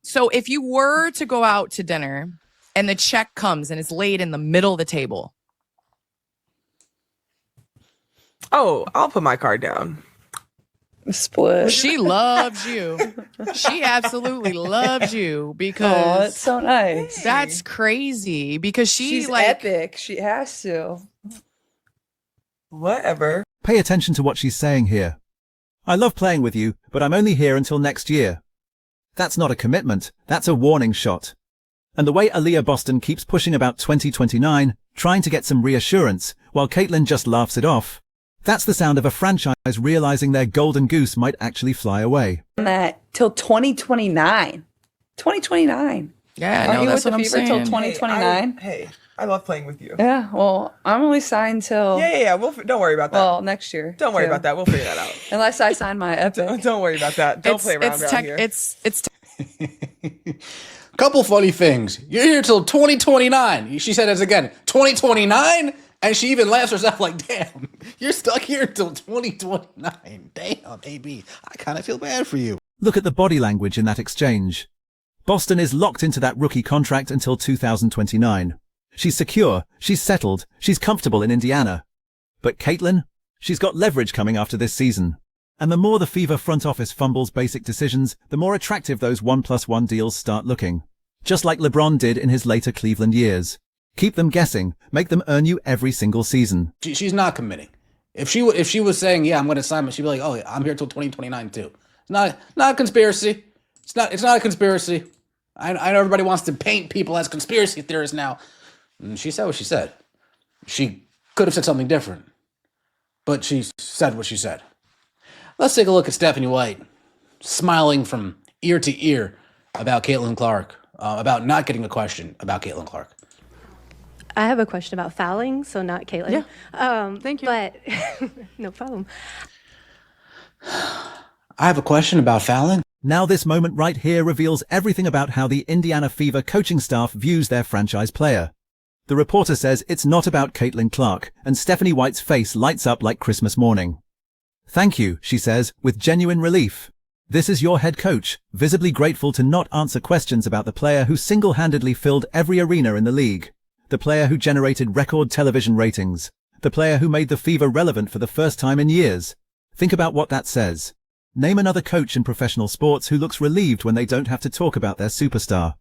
So if you were to go out to dinner and the check comes and it's laid in the middle of the table. Oh, I'll put my card down. Split. She loves you. She absolutely loves you because that's so nice. That's crazy because she's epic. She has to. Whatever. Pay attention to what she's saying here. I love playing with you, but I'm only here until next year. That's not a commitment, that's a warning shot. And the way Aaliyah Boston keeps pushing about 2029, trying to get some reassurance, while Caitlyn just laughs it off, that's the sound of a franchise realizing their golden goose might actually fly away. That till 2029. 2029. Yeah, Aren't no, you that's with what the I'm Fever saying. till 2029? Hey, I love playing with you. Yeah, well, I'm only signed till... Yeah. Don't worry about that. Well, next year. Don't worry about that. We'll figure that out. Unless I sign my epic. Don't worry about that. Don't play around here. It's Couple funny things. You're here till 2029. She said it again. 2029? And she even laughs herself like, damn, you're stuck here until 2029. Damn, AB, I kind of feel bad for you. Look at the body language in that exchange. Boston is locked into that rookie contract until 2029. She's secure, she's settled, she's comfortable in Indiana. But Caitlyn? She's got leverage coming after this season. And the more the Fever front office fumbles basic decisions, the more attractive those 1+1 deals start looking. Just like LeBron did in his later Cleveland years. Keep them guessing, make them earn you every single season. She's not committing. If she was saying, yeah, I'm going to sign, she'd be like, oh, I'm here till 2029 too. It's not a conspiracy. It's not a conspiracy. I know everybody wants to paint people as conspiracy theorists now. And she said what she said. She could have said something different, but she said what she said. Let's take a look at Stephanie White, smiling from ear to ear about Caitlin Clark, about not getting a question about Caitlin Clark. I have a question about fouling, so not Caitlin. Yeah. Thank you. But no problem. I have a question about fouling. Now this moment right here reveals everything about how the Indiana Fever coaching staff views their franchise player. The reporter says it's not about Caitlin Clark, and Stephanie White's face lights up like Christmas morning. Thank you, she says, with genuine relief. This is your head coach, visibly grateful to not answer questions about the player who single-handedly filled every arena in the league. The player who generated record television ratings. The player who made the Fever relevant for the first time in years. Think about what that says. Name another coach in professional sports who looks relieved when they don't have to talk about their superstar.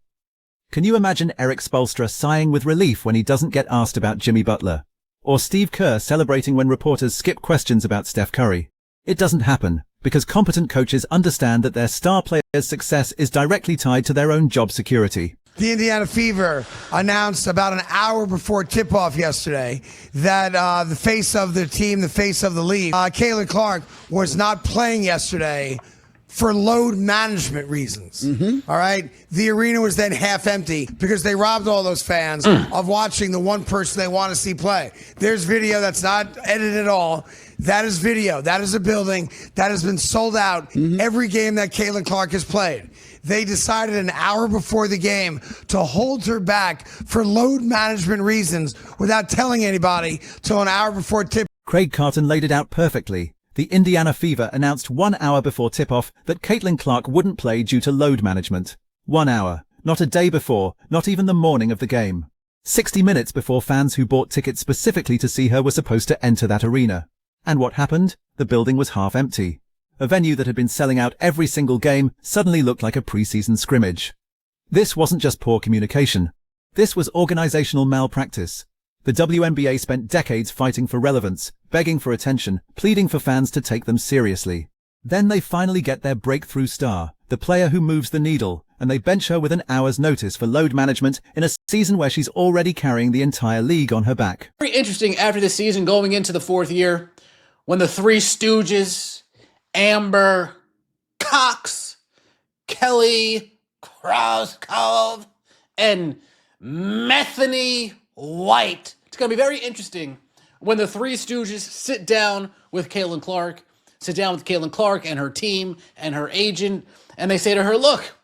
Can you imagine Eric Spoelstra sighing with relief when he doesn't get asked about Jimmy Butler? Or Steve Kerr celebrating when reporters skip questions about Steph Curry? It doesn't happen, because competent coaches understand that their star players' success is directly tied to their own job security. The Indiana Fever announced about an hour before tip-off yesterday that the face of the team, the face of the league, Caitlin Clark, was not playing yesterday for load management reasons. All right? The arena was then half empty because they robbed all those fans of watching the one person they want to see play. There's video that's not edited at all. That is video. That is a building that has been sold out every game that Caitlin Clark has played. They decided an hour before the game to hold her back for load management reasons without telling anybody till an hour before tip. Craig Carton laid it out perfectly. The Indiana Fever announced 1 hour before tip-off that Caitlin Clark wouldn't play due to load management. 1 hour, not a day before, not even the morning of the game. 60 minutes before fans who bought tickets specifically to see her were supposed to enter that arena. And what happened? The building was half empty. A venue that had been selling out every single game suddenly looked like a preseason scrimmage. This wasn't just poor communication. This was organizational malpractice. The WNBA spent decades fighting for relevance, begging for attention, pleading for fans to take them seriously. Then they finally get their breakthrough star, the player who moves the needle, and they bench her with an hour's notice for load management in a season where she's already carrying the entire league on her back. Very interesting after the season going into the fourth year, when the Three Stooges, Amber, Cox, Kelly, Kraskov, and Methany White. It's going to be very interesting when the Three Stooges sit down with Caitlin Clark and her team and her agent, and they say to her, look,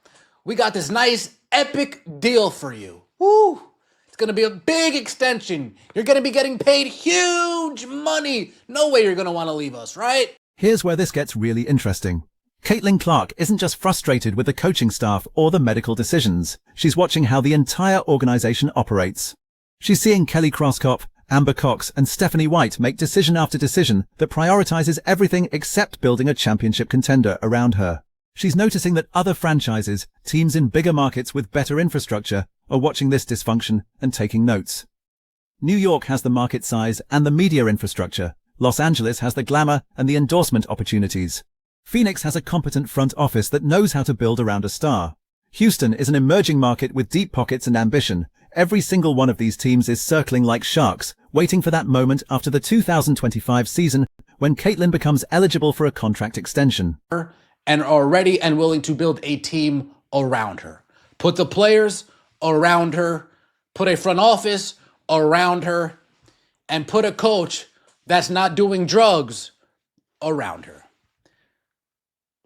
we got this nice epic deal for you. Woo! It's going to be a big extension. You're going to be getting paid huge money. No way you're going to want to leave us, right? Here's where this gets really interesting. Caitlin Clark isn't just frustrated with the coaching staff or the medical decisions. She's watching how the entire organization operates. She's seeing Kelly Crosskopf, Amber Cox, and Stephanie White make decision after decision that prioritizes everything except building a championship contender around her. She's noticing that other franchises, teams in bigger markets with better infrastructure, are watching this dysfunction and taking notes. New York has the market size and the media infrastructure. Los Angeles has the glamour and the endorsement opportunities. Phoenix has a competent front office that knows how to build around a star. Houston is an emerging market with deep pockets and ambition. Every single one of these teams is circling like sharks, waiting for that moment after the 2025 season when Caitlin becomes eligible for a contract extension. And are ready and willing to build a team around her. Put the players around her, put a front office around her, and put a coach that's not doing drugs around her.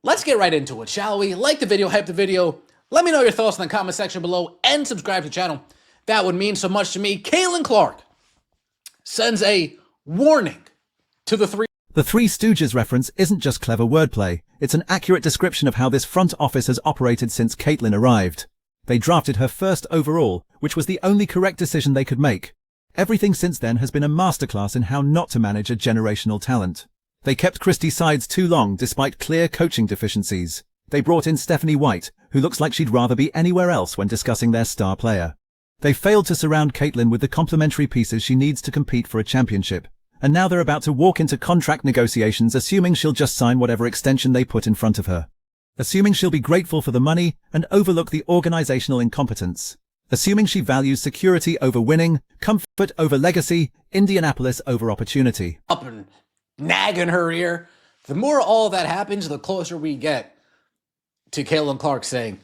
Let's get right into it, shall we? Like the video, hype the video. Let me know your thoughts in the comment section below and subscribe to the channel. That would mean so much to me. Caitlin Clark sends a warning to the three. The Three Stooges reference isn't just clever wordplay, it's an accurate description of how this front office has operated since Caitlin arrived. They drafted her first overall, which was the only correct decision they could make. Everything since then has been a masterclass in how not to manage a generational talent. They kept Christy Sides too long despite clear coaching deficiencies. They brought in Stephanie White, who looks like she'd rather be anywhere else when discussing their star player. They failed to surround Caitlin with the complementary pieces she needs to compete for a championship. And now they're about to walk into contract negotiations assuming she'll just sign whatever extension they put in front of her. Assuming she'll be grateful for the money and overlook the organizational incompetence. Assuming she values security over winning, comfort over legacy, Indianapolis over opportunity. Up and nagging her ear. The more all that happens, the closer we get to Caitlin Clark saying,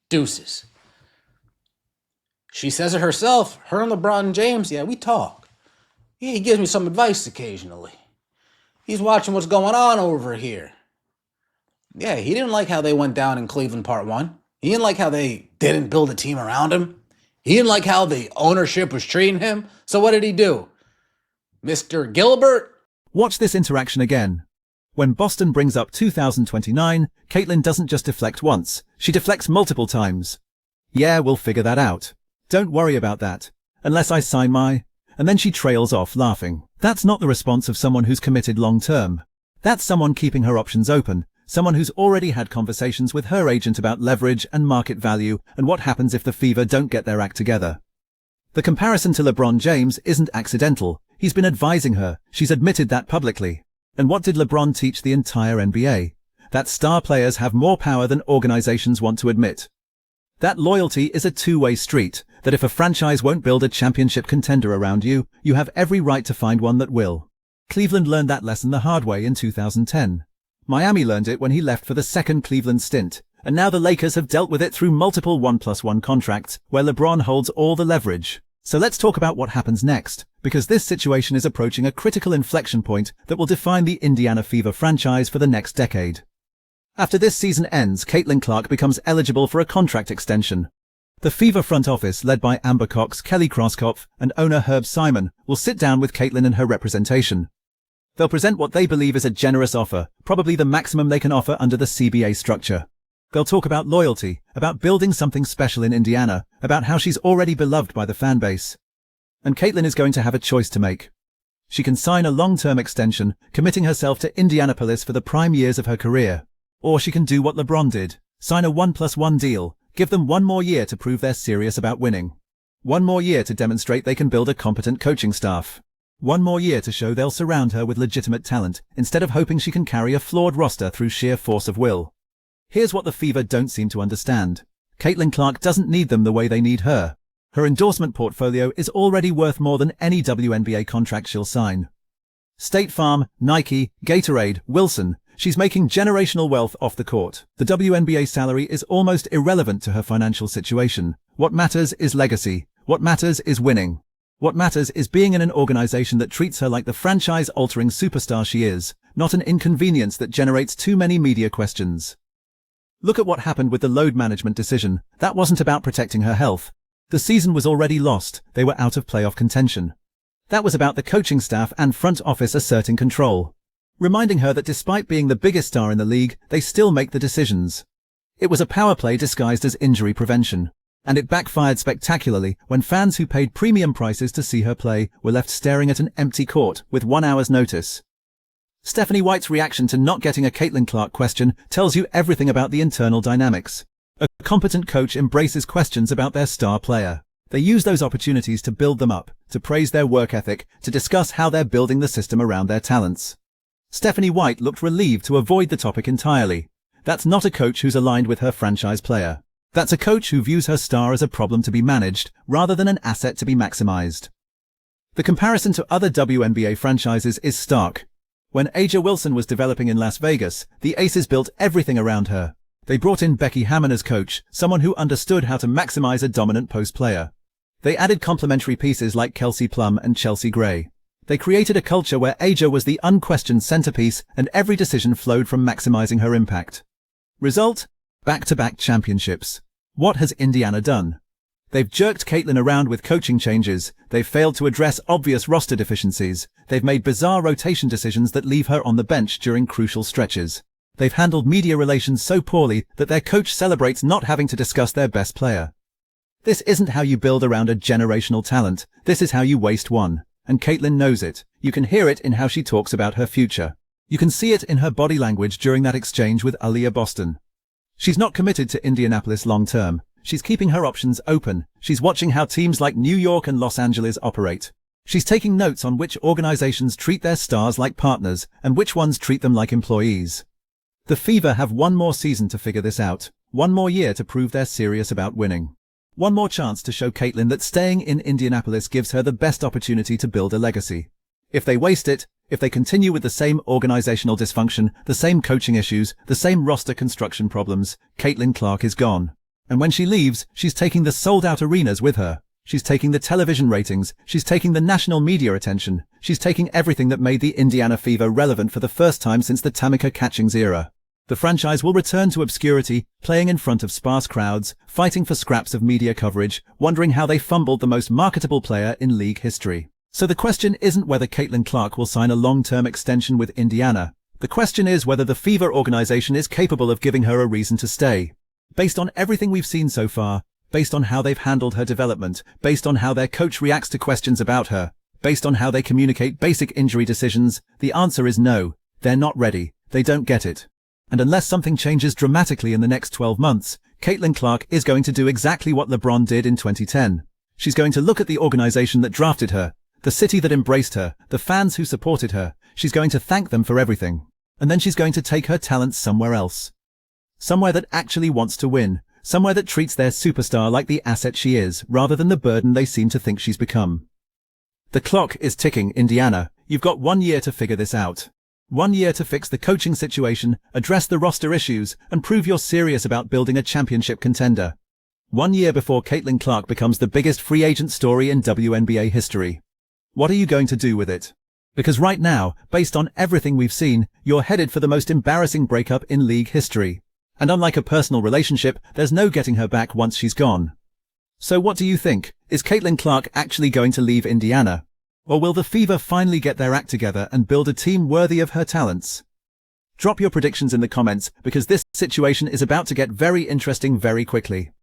deuces. She says it herself, her and LeBron James, yeah, we talk. Yeah, he gives me some advice occasionally. He's watching what's going on over here. Yeah, he didn't like how they went down in Cleveland Part 1. He didn't like how they didn't build a team around him. He didn't like how the ownership was treating him. So what did he do? Mr. Gilbert? Watch this interaction again. When Boston brings up 2029, Caitlin doesn't just deflect once, she deflects multiple times. Yeah, we'll figure that out. Don't worry about that. Unless I sign my... And then she trails off laughing. That's not the response of someone who's committed long term. That's someone keeping her options open, someone who's already had conversations with her agent about leverage and market value and what happens if the Fever don't get their act together. The comparison to LeBron James isn't accidental. He's been advising her. She's admitted that publicly. And what did LeBron teach the entire NBA? That star players have more power than organizations want to admit. That loyalty is a two-way street, that if a franchise won't build a championship contender around you, you have every right to find one that will. Cleveland learned that lesson the hard way in 2010. Miami learned it when he left for the second Cleveland stint, and now the Lakers have dealt with it through multiple 1+1 contracts, where LeBron holds all the leverage. So let's talk about what happens next, because this situation is approaching a critical inflection point that will define the Indiana Fever franchise for the next decade. After this season ends, Caitlin Clark becomes eligible for a contract extension. The Fever front office, led by Amber Cox, Kelly Crosskopf, and owner Herb Simon, will sit down with Caitlin and her representation. They'll present what they believe is a generous offer, probably the maximum they can offer under the CBA structure. They'll talk about loyalty, about building something special in Indiana, about how she's already beloved by the fan base. And Caitlin is going to have a choice to make. She can sign a long-term extension, committing herself to Indianapolis for the prime years of her career. Or she can do what LeBron did, sign a 1+1 deal, give them one more year to prove they're serious about winning. One more year to demonstrate they can build a competent coaching staff. One more year to show they'll surround her with legitimate talent, instead of hoping she can carry a flawed roster through sheer force of will. Here's what the Fever don't seem to understand. Caitlin Clark doesn't need them the way they need her. Her endorsement portfolio is already worth more than any WNBA contract she'll sign. State Farm, Nike, Gatorade, Wilson. She's making generational wealth off the court. The WNBA salary is almost irrelevant to her financial situation. What matters is legacy. What matters is winning. What matters is being in an organization that treats her like the franchise-altering superstar she is, not an inconvenience that generates too many media questions. Look at what happened with the load management decision. That wasn't about protecting her health. The season was already lost. They were out of playoff contention. That was about the coaching staff and front office asserting control. reminding her that despite being the biggest star in the league, they still make the decisions. It was a power play disguised as injury prevention, and it backfired spectacularly when fans who paid premium prices to see her play were left staring at an empty court with 1 hour's notice. Stephanie White's reaction to not getting a Caitlin Clark question tells you everything about the internal dynamics. A competent coach embraces questions about their star player. They use those opportunities to build them up, to praise their work ethic, to discuss how they're building the system around their talents. Stephanie White looked relieved to avoid the topic entirely. That's not a coach who's aligned with her franchise player. That's a coach who views her star as a problem to be managed, rather than an asset to be maximized. The comparison to other WNBA franchises is stark. When A'ja Wilson was developing in Las Vegas, the Aces built everything around her. They brought in Becky Hammon as coach, someone who understood how to maximize a dominant post player. They added complementary pieces like Kelsey Plum and Chelsea Gray. They created a culture where A'ja was the unquestioned centerpiece and every decision flowed from maximizing her impact. Result? Back-to-back championships. What has Indiana done? They've jerked Caitlin around with coaching changes. They've failed to address obvious roster deficiencies. They've made bizarre rotation decisions that leave her on the bench during crucial stretches. They've handled media relations so poorly that their coach celebrates not having to discuss their best player. This isn't how you build around a generational talent. This is how you waste one. And Caitlin knows it. You can hear it in how she talks about her future. You can see it in her body language during that exchange with Aaliyah Boston. She's not committed to Indianapolis long term. She's keeping her options open. She's watching how teams like New York and Los Angeles operate. She's taking notes on which organizations treat their stars like partners and which ones treat them like employees. The Fever have one more season to figure this out. One more year to prove they're serious about winning. One more chance to show Caitlin that staying in Indianapolis gives her the best opportunity to build a legacy. If they waste it, if they continue with the same organizational dysfunction, the same coaching issues, the same roster construction problems, Caitlin Clark is gone. And when she leaves, she's taking the sold-out arenas with her. She's taking the television ratings. She's taking the national media attention. She's taking everything that made the Indiana Fever relevant for the first time since the Tamika Catchings era. The franchise will return to obscurity, playing in front of sparse crowds, fighting for scraps of media coverage, wondering how they fumbled the most marketable player in league history. So the question isn't whether Caitlin Clark will sign a long-term extension with Indiana. The question is whether the Fever organization is capable of giving her a reason to stay. Based on everything we've seen so far, based on how they've handled her development, based on how their coach reacts to questions about her, based on how they communicate basic injury decisions, the answer is no. They're not ready. They don't get it. And unless something changes dramatically in the next 12 months, Caitlin Clark is going to do exactly what LeBron did in 2010. She's going to look at the organization that drafted her, the city that embraced her, the fans who supported her. She's going to thank them for everything. And then she's going to take her talents somewhere else. Somewhere that actually wants to win. Somewhere that treats their superstar like the asset she is, rather than the burden they seem to think she's become. The clock is ticking, Indiana. You've got 1 year to figure this out. 1 year to fix the coaching situation, address the roster issues, and prove you're serious about building a championship contender. 1 year before Caitlin Clark becomes the biggest free agent story in WNBA history. What are you going to do with it? Because right now, based on everything we've seen, you're headed for the most embarrassing breakup in league history. And unlike a personal relationship, there's no getting her back once she's gone. So what do you think? Is Caitlin Clark actually going to leave Indiana? Or will the Fever finally get their act together and build a team worthy of her talents? Drop your predictions in the comments because this situation is about to get very interesting very quickly.